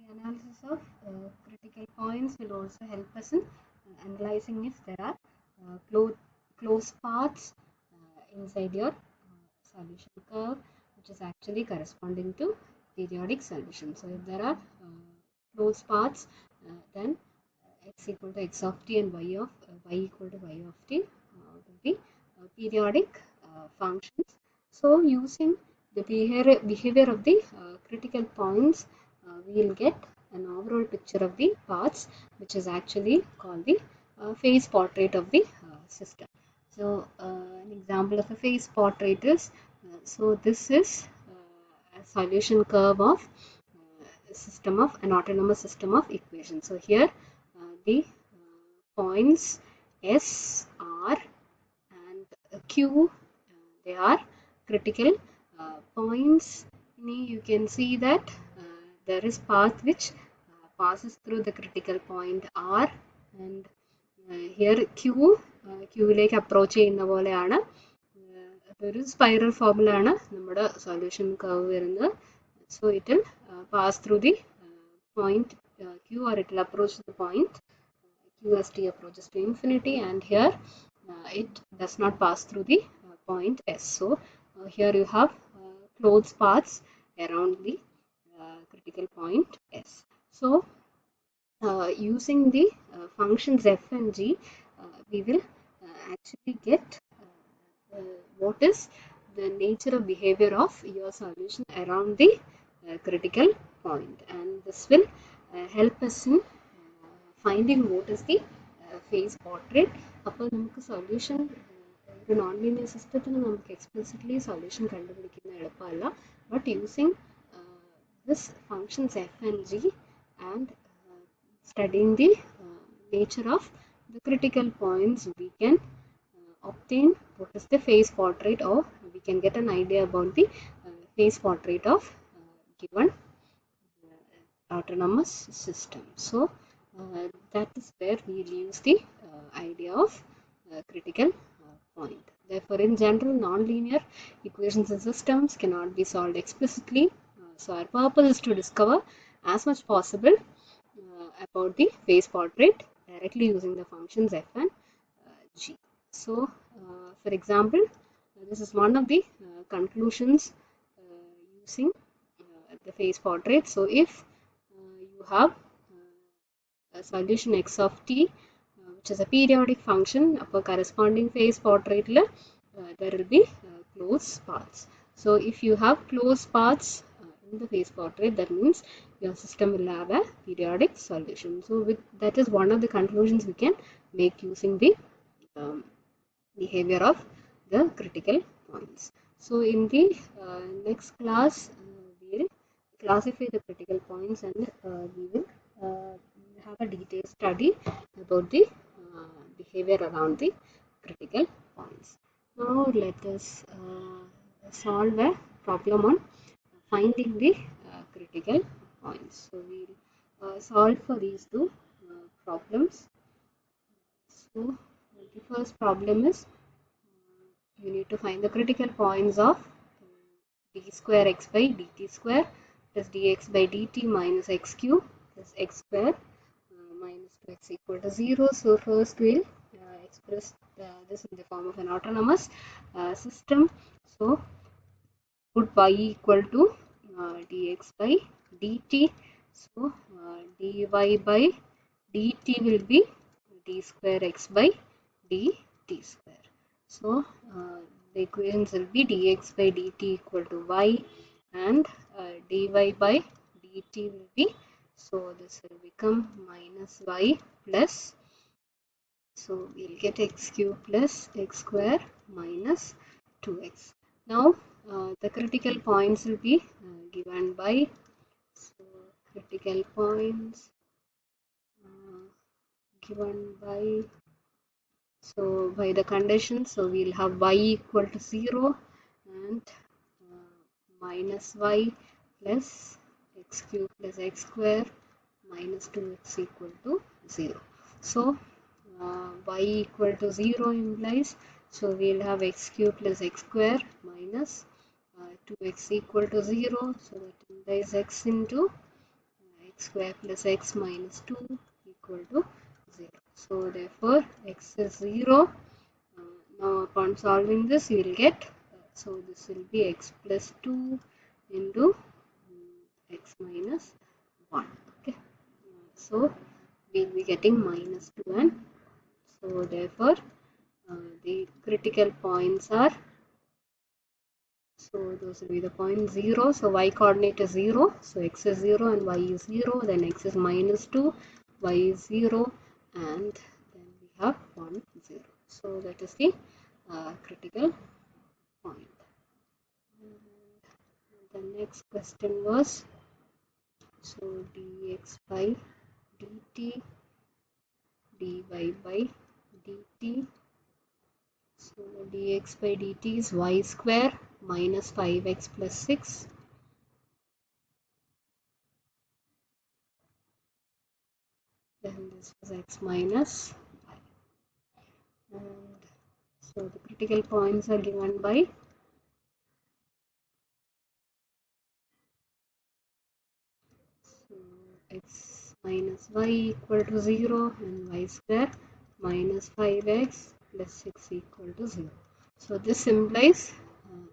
The analysis of critical points will also help us in analyzing if there are closed paths inside your solution curve, which is actually corresponding to periodic solution. So if there are closed paths, then x equal to x of t and y equal to y of t will be periodic functions. So using the behavior of the critical points, we will get an overall picture of the paths, which is actually called the phase portrait of the system. So an example of a phase portrait is, so this is a solution curve of an autonomous system of equations. So here the points S, R and Q, they are critical points. You can see that there is path which passes through the critical point R, and here ക്യൂവിലേക്ക് approach ചെയ്യുന്ന പോലെയാണ് ഒരു spiral ഫോമിലാണ് നമ്മുടെ solution curve വരുന്നത്. So it will pass through the point Q, or it will approach the point Q as t approaches to infinity, and here it does not pass through the point S. So here you have closed paths around the critical point S. So using the functions f and g, we will actually get what is the nature of behavior of your solution around the critical point, and this will help us in finding what is the phase portrait. അപ്പോൾ നമുക്ക് solution ഒരു non linear സിസ്റ്റത്തിന് നമുക്ക് explicitly solution കണ്ടുപിടിക്കുന്ന എളുപ്പമല്ല, but using this functions f and g and studying the nature of the critical points, we can obtain what is the phase portrait, or we can get an idea about the phase portrait of given autonomous system. So that is where we use the idea of critical point. Therefore, in general, non-linear equations and systems cannot be solved explicitly. So our purpose is to discover as much possible about the phase portrait directly using the functions f and g. So for example, this is one of the conclusions using the phase portrait. So if you have a solution x of t, which is a periodic function, upper corresponding phase portrait there will be closed paths. So if you have closed paths in the phase portrait, that means your system will have a periodic solution. So that is one of the conclusions we can make using the behavior of the critical points. So in the next class, we will classify the critical points, and we will have a detailed study about the behavior around the critical points. Now let us solve a problem on finding the critical points. So we will solve for these two problems. So the first problem is you need to find the critical points of d square x by dt square plus dx by dt minus x cube plus x square minus 2x equal to 0. So first we'll express this in the form of an autonomous system. So put y equal to dx by dt. So dy by dt will be d square x by dt square. So the equations will be dx by dt equal to y, and dy by dt will be, so this will become minus y plus, so we'll get x cube plus x square minus 2x. Now the critical points will be given by, so critical points given by, so by the condition, so we'll have y equal to 0 and minus y plus x cube plus x square minus 2x equal to 0. So y equal to 0 implies, so we'll have x cube plus x square minus 2x equal to 0, so that implies x into x square plus x minus 2 equal to 0. So therefore x is 0. Now upon solving this, you will get, so this will be x plus 2 into x minus 1. Okay. So we will be getting minus 2, and so therefore the critical points are, so those will be the point 0. So y coordinate is 0. So x is 0 and y is 0. Then x is minus 2, y is 0, and then we have 1, 0. So that is the critical point. And the next question was, so dx by dt, dy by dt. So dx by dt is y square minus 5x plus 6. Then this is x minus y. And so the critical points are given by, so x minus y equal to 0 and y square minus 5x plus 6 equal to 0. So this implies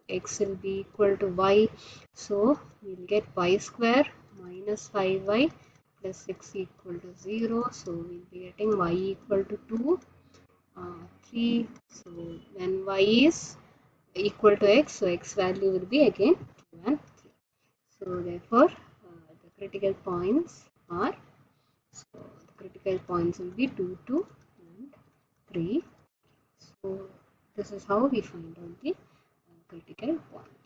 x will be equal to y. So we will get y square minus 5y plus 6 equal to 0. So we will be getting y equal to 2, 3. So when y is equal to x, so x value will be again 2 and 3. So therefore the critical points are, so the critical points will be 2, 2 and 3. So this is how we find out the critical point.